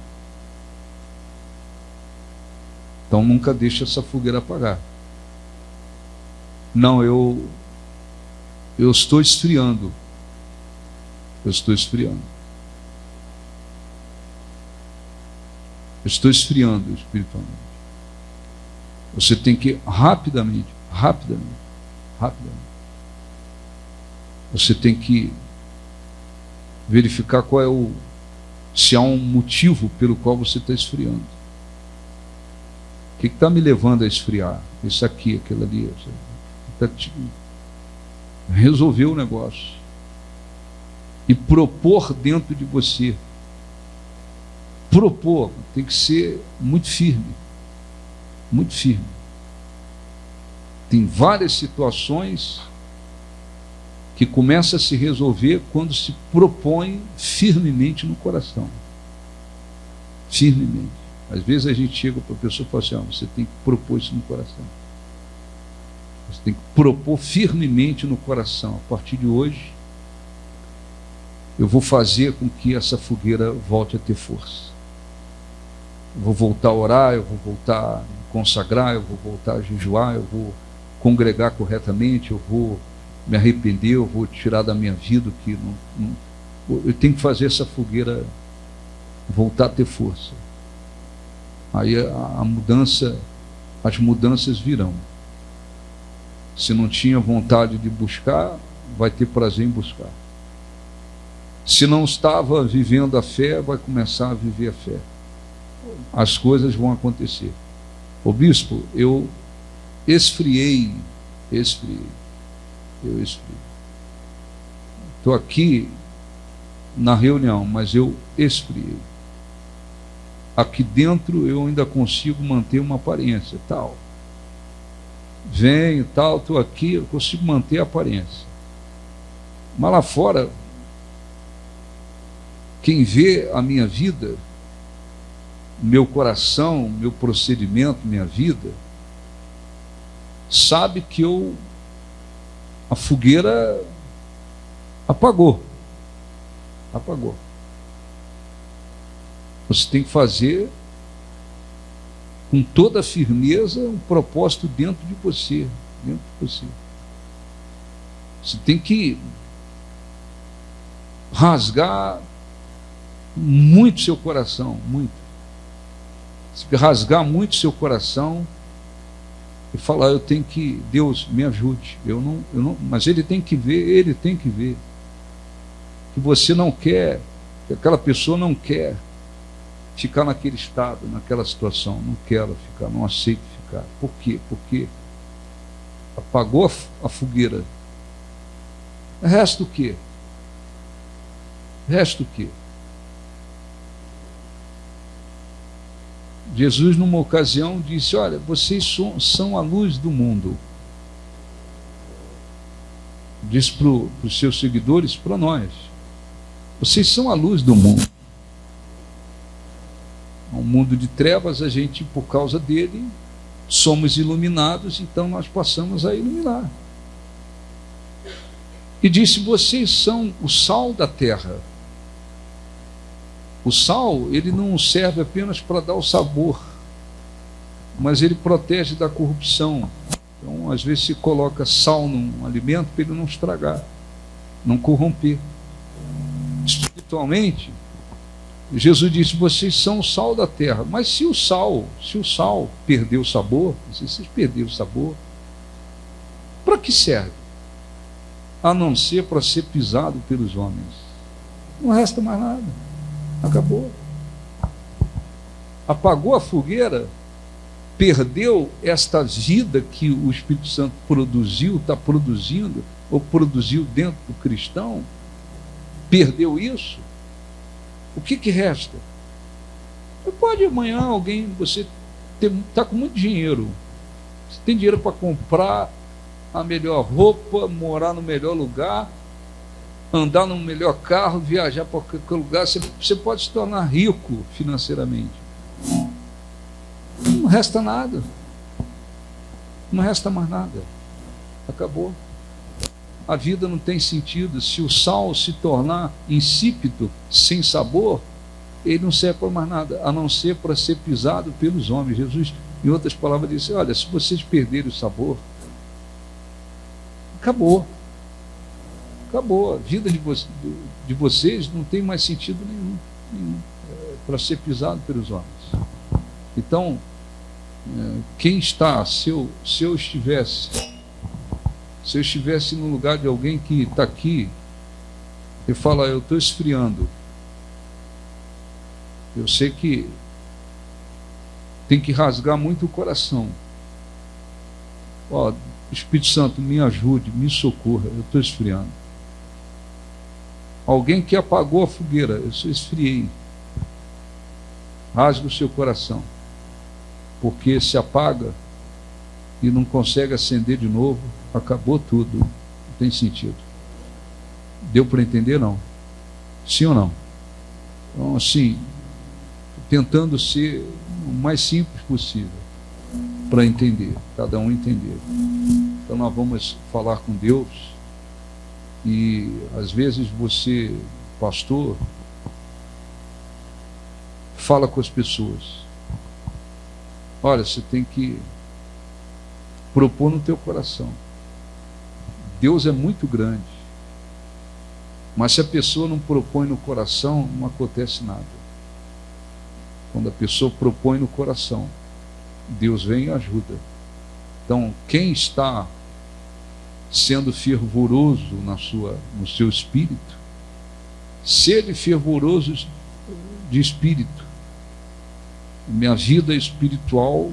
Então nunca deixe essa fogueira apagar. Não, eu estou esfriando. Eu estou esfriando. Eu estou esfriando espiritualmente. Você tem que rapidamente, você tem que verificar qual é se há um motivo pelo qual você está esfriando. O que está me levando a esfriar? Isso aqui, aquilo ali. Resolver o negócio. E propor dentro de você. Propor tem que ser muito firme. Muito firme. Tem várias situações que começam a se resolver quando se propõe firmemente no coração. Firmemente. Às vezes a gente chega para a pessoa e fala assim, você tem que propor isso no coração. Você tem que propor firmemente no coração. A partir de hoje, eu vou fazer com que essa fogueira volte a ter força. Eu vou voltar a orar, eu vou voltar a consagrar, eu vou voltar a jejuar, eu vou congregar corretamente, eu vou me arrepender, eu vou tirar da minha vida o que eu tenho que fazer essa fogueira voltar a ter força. Aí as mudanças virão. Se não tinha vontade de buscar, vai ter prazer em buscar. Se não estava vivendo a fé, vai começar a viver a fé. As coisas vão acontecer. Ô bispo, eu esfriei. Estou aqui na reunião, mas eu esfriei. Aqui dentro eu ainda consigo manter uma aparência, tal. Venho, tal, estou aqui, eu consigo manter a aparência. Mas lá fora, quem vê a minha vida, meu coração, meu procedimento, minha vida, sabe que a fogueira apagou. Você tem que fazer com toda a firmeza um propósito dentro de você. Você tem que rasgar muito seu coração, muito. Você tem que rasgar muito seu coração e falar, eu tenho que, Deus me ajude. Eu não, mas ele tem que ver que você não quer, que aquela pessoa não quer ficar naquele estado, naquela situação, não quero ficar, não aceito ficar. Por quê? Porque apagou a fogueira. Resta o quê? Jesus, numa ocasião, disse, olha, vocês são a luz do mundo. Disse para os seus seguidores, para nós, vocês são a luz do mundo. Um mundo de trevas, a gente, por causa dele, somos iluminados, então nós passamos a iluminar. E disse, vocês são o sal da terra. O sal, ele não serve apenas para dar o sabor, mas ele protege da corrupção. Então, às vezes se coloca sal num alimento para ele não estragar. não corromper. Espiritualmente, Jesus disse: vocês são o sal da terra. Mas se o sal perdeu o sabor, se vocês perderam o sabor, para que serve? A não ser para ser pisado pelos homens. Não resta mais nada. Acabou. Apagou a fogueira, perdeu esta vida que o Espírito Santo produziu, está produzindo, ou produziu dentro do cristão, perdeu isso. O que resta? Pode amanhã alguém, você está com muito dinheiro, você tem dinheiro para comprar a melhor roupa, morar no melhor lugar, andar no melhor carro, viajar para qualquer lugar, você pode se tornar rico financeiramente. Não resta nada. Não resta mais nada. Acabou. A vida não tem sentido. Se o sal se tornar insípido, sem sabor, ele não serve para mais nada, a não ser para ser pisado pelos homens. Jesus, em outras palavras, disse: olha, se vocês perderem o sabor, acabou. Acabou. A vida de vocês não tem mais sentido nenhum para ser pisado pelos homens. Então, quem está, se eu estivesse no lugar de alguém que está aqui e fala: eu estou esfriando, eu sei que tem que rasgar muito o coração. Ó, Espírito Santo, me ajude, me socorra, eu estou esfriando. Alguém que apagou a fogueira, eu esfriei. Rasga o seu coração, porque se apaga e não consegue acender de novo, acabou tudo, não tem sentido. Deu para entender? Não? Sim ou não? Então, assim, tentando ser o mais simples possível para entender, cada um entender. Então nós vamos falar com Deus, e às vezes você, pastor, fala com as pessoas: olha, você tem que propor no teu coração. Deus é muito grande, mas se a pessoa não propõe no coração, não acontece nada. Quando a pessoa propõe no coração, Deus vem e ajuda. Então, quem está sendo fervoroso no seu espírito, seja fervoroso de espírito. Minha vida espiritual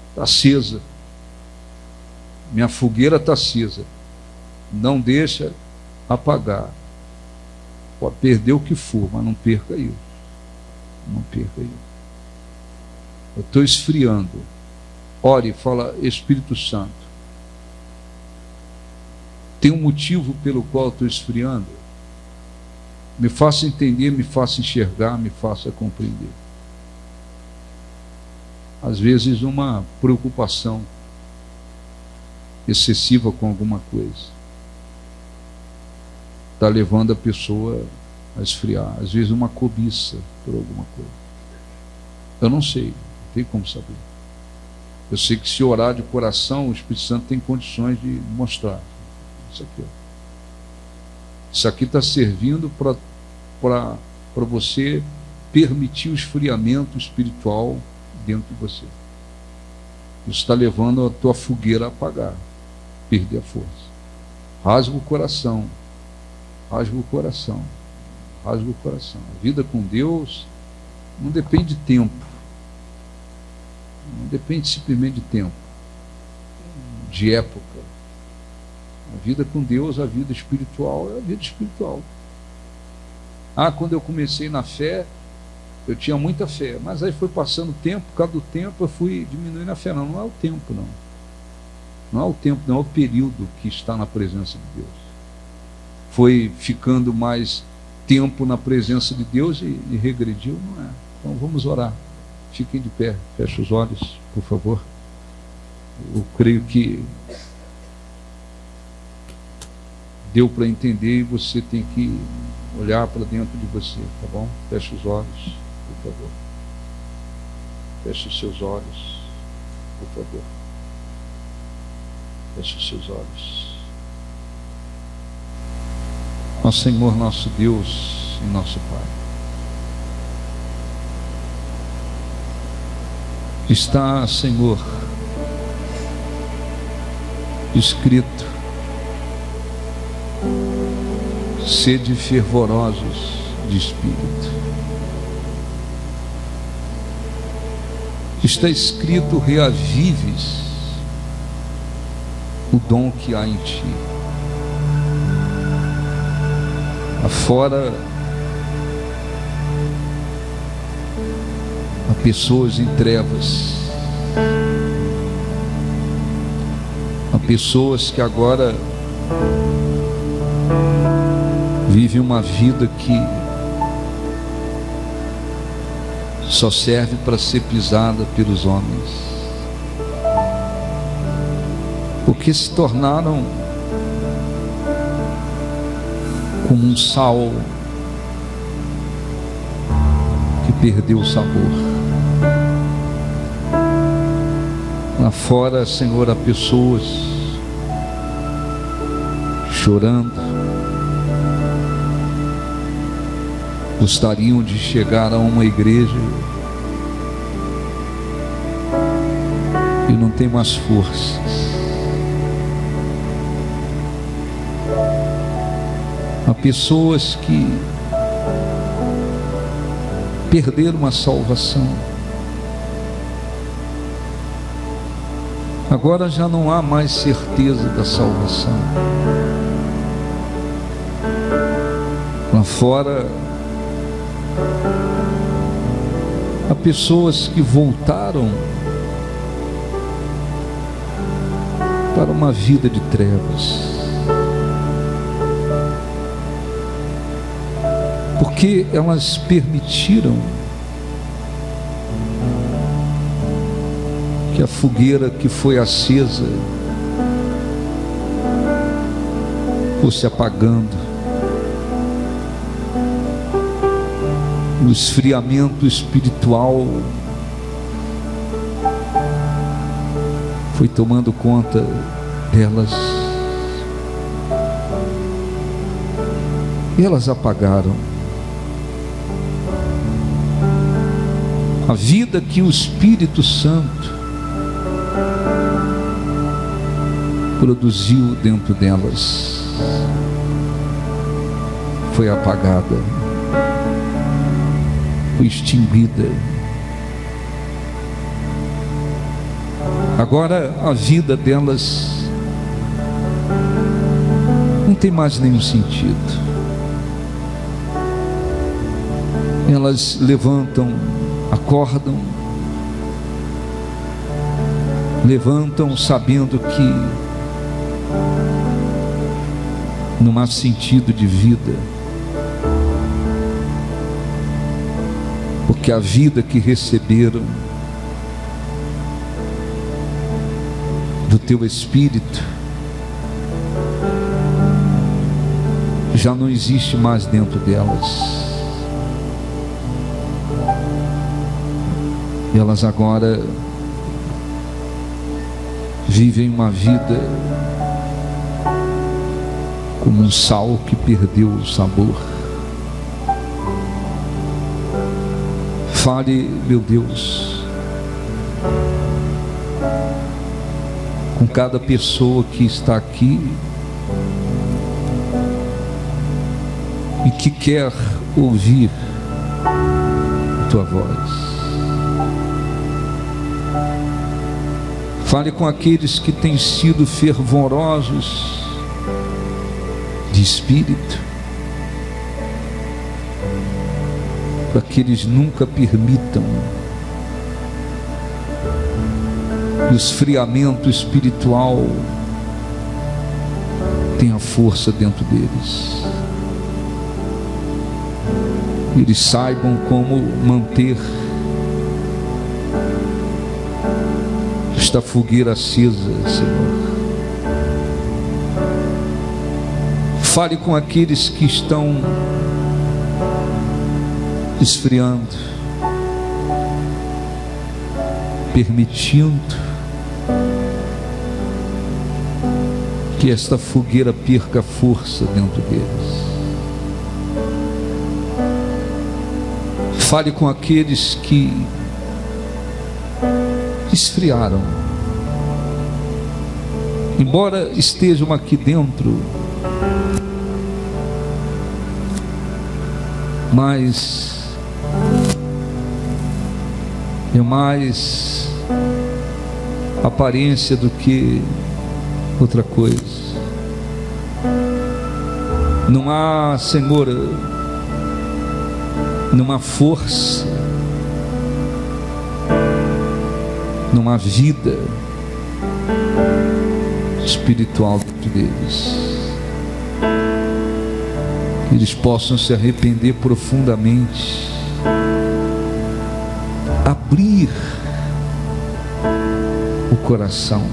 está acesa, minha fogueira está acesa, não deixa apagar. Pode perder o que for, mas não perca isso. Não perca isso. Eu estou esfriando. Ore e fala: Espírito Santo, tem um motivo pelo qual estou esfriando? Me faça entender, me faça enxergar, me faça compreender. Às vezes uma preocupação excessiva com alguma coisa está levando a pessoa a esfriar. Às vezes uma cobiça por alguma coisa. Eu não sei, não tem como saber. Eu sei que se orar de coração, o Espírito Santo tem condições de mostrar. Isso aqui, ó. Isso aqui está servindo para você permitir o esfriamento espiritual dentro de você. Isso está levando a tua fogueira a apagar, perder a força. Rasga o coração, rasga o coração, rasga o coração. A vida com Deus não depende de tempo, não depende simplesmente de tempo, de época. A vida com Deus, a vida espiritual, é a vida espiritual. Quando eu comecei na fé, eu tinha muita fé, mas aí foi passando o tempo, por causa do tempo eu fui diminuindo a fé. Não é o tempo, não. Não é o tempo, não é o período que está na presença de Deus. Foi ficando mais tempo na presença de Deus e regrediu, não é? Então vamos orar. Fiquem de pé, feche os olhos, por favor. Eu creio que deu para entender, e você tem que olhar para dentro de você, tá bom? Feche os olhos, por favor. Feche os seus olhos, por favor. Feche os seus olhos. Ó Senhor, nosso Deus e nosso Pai, está, Senhor, escrito: sede fervorosos de espírito. Está escrito: reavives o dom que há em ti. Afora há pessoas em trevas, há pessoas que agora vivem uma vida que só serve para ser pisada pelos homens, porque se tornaram como um sal que perdeu o sabor. Lá fora, Senhor, há pessoas chorando, gostariam de chegar a uma igreja e não tem mais forças. Há pessoas que perderam a salvação. Agora já não há mais certeza da salvação. Lá fora há pessoas que voltaram para uma vida de trevas, porque elas permitiram que a fogueira que foi acesa fosse apagando. O esfriamento espiritual foi tomando conta delas e elas apagaram. A vida que o Espírito Santo produziu dentro delas foi apagada, foi extinguida. Agora a vida delas não tem mais nenhum sentido. Elas levantam, acordam, levantam sabendo que não há sentido de vida, porque a vida que receberam do teu Espírito já não existe mais dentro delas. Elas agora vivem uma vida como um sal que perdeu o sabor. Fale, meu Deus, com cada pessoa que está aqui e que quer ouvir a tua voz. Fale com aqueles que têm sido fervorosos de espírito, para que eles nunca permitam que o esfriamento espiritual tenha força dentro deles. Eles saibam como manter esta fogueira acesa, Senhor. Fale com aqueles que estão esfriando, permitindo que esta fogueira perca força dentro deles. Fale com aqueles que esfriaram. Embora estejam aqui dentro, mas é mais aparência do que outra coisa. Não há, Senhor, não há força, não há vida espiritual dentro deles. Que eles possam se arrepender profundamente, abrir o coração.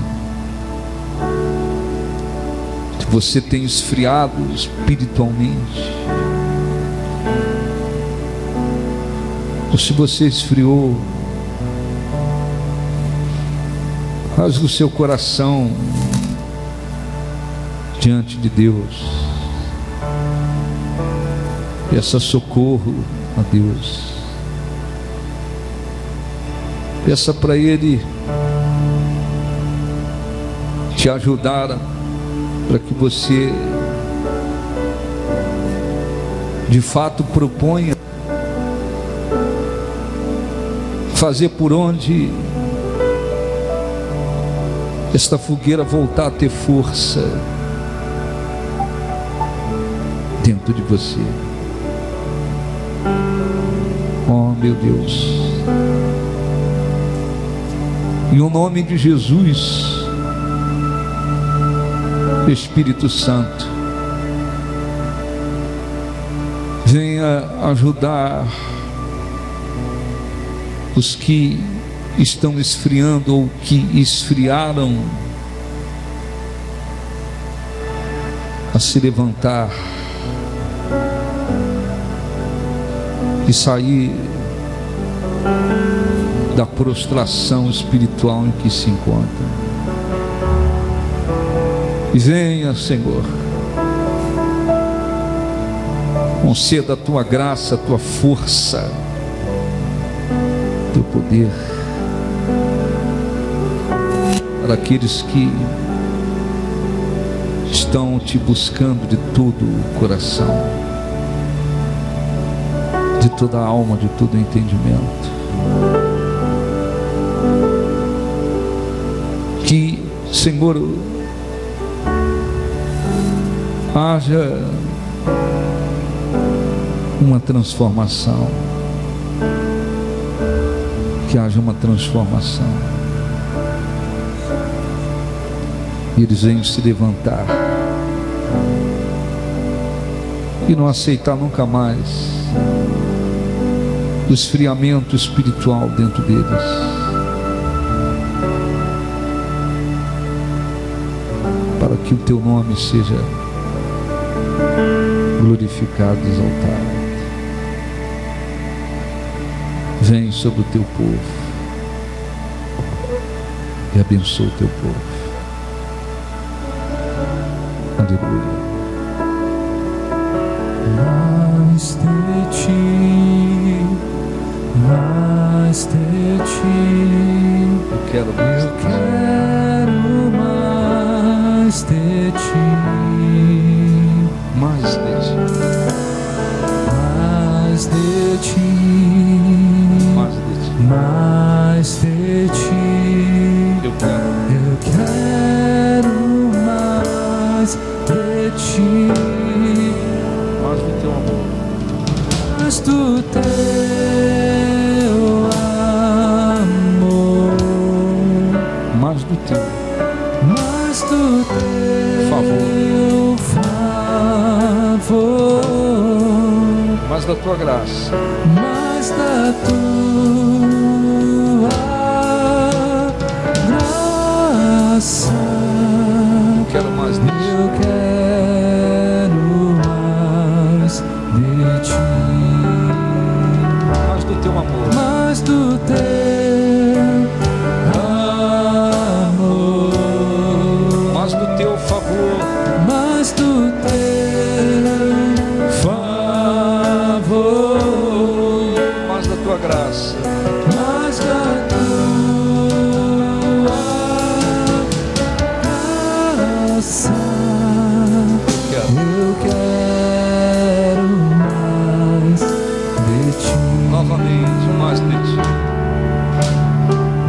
Se você tem esfriado espiritualmente, ou se você esfriou, rasgue o seu coração diante de Deus. Peça socorro a Deus. Peça para Ele te ajudar, para que você de fato proponha fazer por onde esta fogueira voltar a ter força dentro de você. Oh, meu Deus, em o nome de Jesus, Espírito Santo, venha ajudar os que estão esfriando ou que esfriaram a se levantar e sair da prostração espiritual em que se encontram. E venha, Senhor, conceda a tua graça, a tua força, teu poder para aqueles que estão te buscando de todo o coração, de toda a alma, de todo o entendimento. Que, Senhor, haja uma transformação, que haja uma transformação, e eles venham se levantar e não aceitar nunca mais o esfriamento espiritual dentro deles, para que o teu nome seja glorificado e exaltado. Vem sobre o teu povo e abençoa o teu povo. Aleluia. Mais de ti, mais de ti, Eu quero mais de ti, mais de ti, mais de ti, mais de ti. mais de ti. Eu quero mais de ti, mais do teu amor, mais do teu amor, mais do teu mais do teu favor, mais da tua graça, mais da tua graça. eu quero mais disso. Eu quero mais de ti, Mais do teu amor, mais do teu amor, mais do teu favor, mais do teu favor, mais tua graça. mais da tua graça. Eu quero mais de ti. Novamente, mais de ti.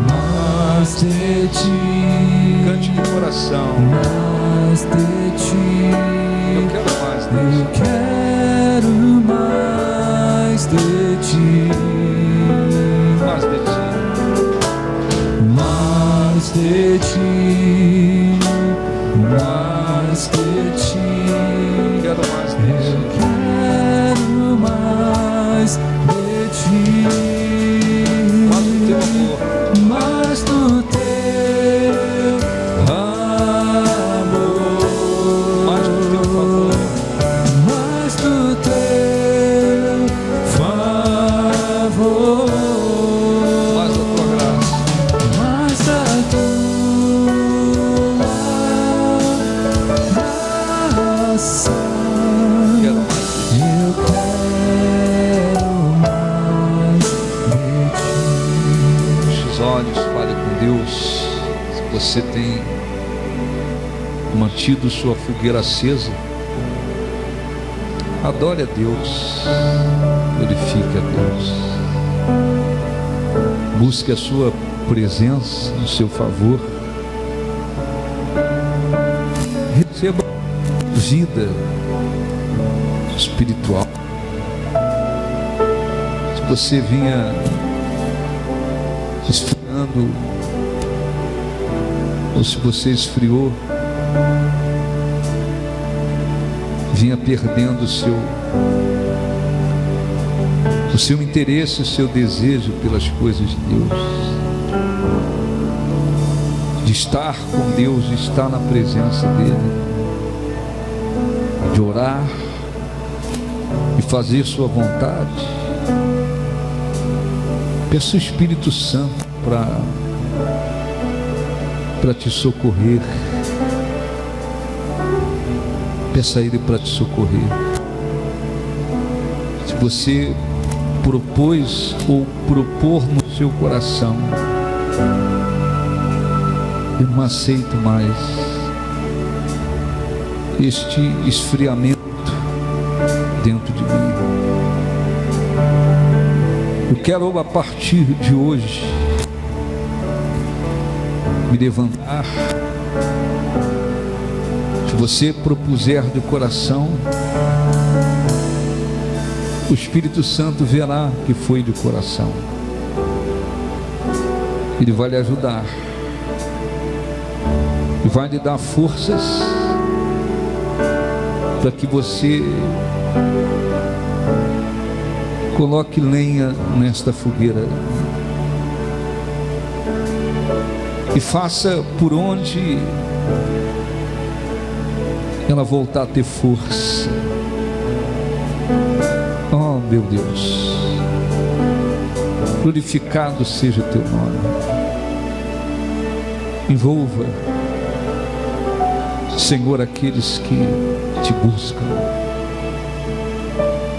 Mais de ti. Cante de coração. Mais de ti. Eu quero mais de Eu ti. quero mais de ti. Mais de ti. Mais de ti. Mais de ti. Quero mais de Eu ti. quero mais de ti. Mais do teu amor. Mais do teu amor. Mais do teu favor. Mais do teu favor. Mais da tua graça. Mais da tua graça. Quero mais de ti. Eu quero mais de ti. Feche os olhos, fale com Deus. Se você tem mantido sua fogueira acesa, adore a Deus, glorifique a Deus, busque a sua presença no seu favor, receba vida espiritual. Se você vinha esfriando, ou se você esfriou, vinha perdendo o seu interesse, o seu desejo pelas coisas de Deus, de estar com Deus, de estar na presença dele, de orar e fazer sua vontade. Peça o Espírito Santo para te socorrer. Peça a Ele para te socorrer. Se você propôs ou propor no seu coração, eu não aceito mais este esfriamento dentro de mim. Eu quero, a partir de hoje, me levantar. Se você propuser de coração, o Espírito Santo verá que foi de coração. Ele vai lhe ajudar e vai lhe dar forças para que você coloque lenha nesta fogueira e faça por onde ela voltar a ter força. Oh, meu Deus, glorificado seja teu nome. Envolva, Senhor, aqueles que te buscam,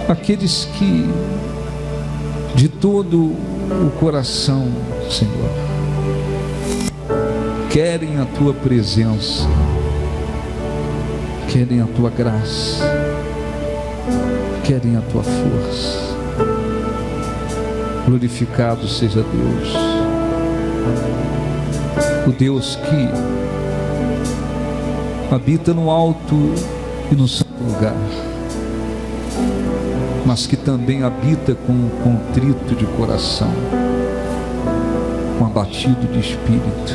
aqueles que de todo o coração, Senhor, querem a tua presença, querem a tua graça, querem a tua força. Glorificado seja Deus, o Deus que habita no alto e no santo lugar, mas que também habita com um contrito de coração, com abatido de espírito.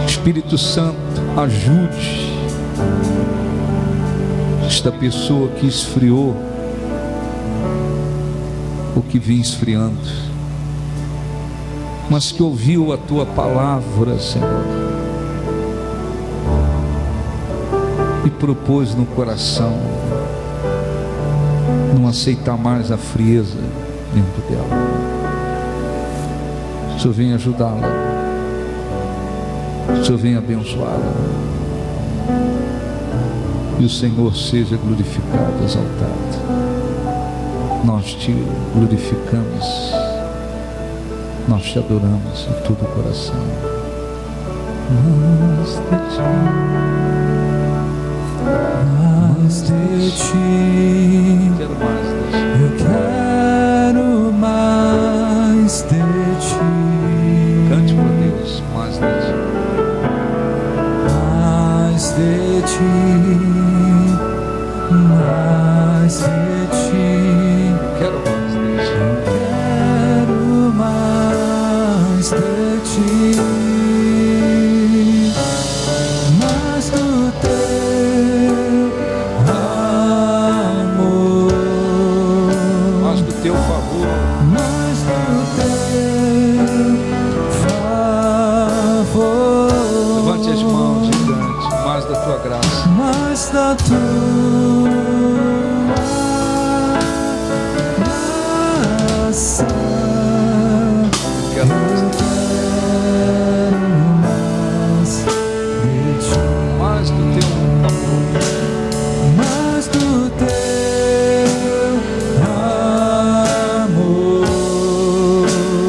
Espírito Santo, ajude esta pessoa que esfriou, ou que vinha esfriando, mas que ouviu a tua palavra, Senhor, e propôs no coração não aceitar mais a frieza dentro dela. O Senhor vem ajudá-la, o Senhor vem abençoá-la, e o Senhor seja glorificado, exaltado. nós te glorificamos, nós te adoramos de todo o coração. Mais de ti, Quero mais de ti. eu quero mais de ti. Cante para Deus, mais de ti. Mais de ti, mais de ti, Quero mais de ti. quero mais de ti, mais do teu amor, Mais do teu favor. mais do teu favor. Levante as mãos, gigante. Mais da tua graça. Mais da tua graça, Quero mais eu de ti. quero mais de ti, Mais do teu amor. mais do teu amor,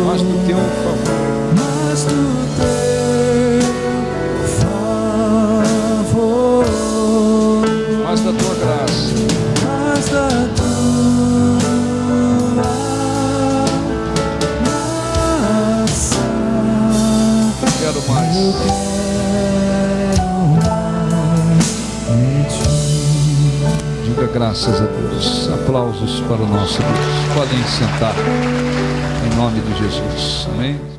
Mais do teu favor. mais do teu favor. Mais da tua graça. Mais da tua graça, Quero eu mais. quero mais de ti. Diga graças a Deus. Aplausos para o nosso Deus. Podem sentar. Em nome de Jesus. Amém.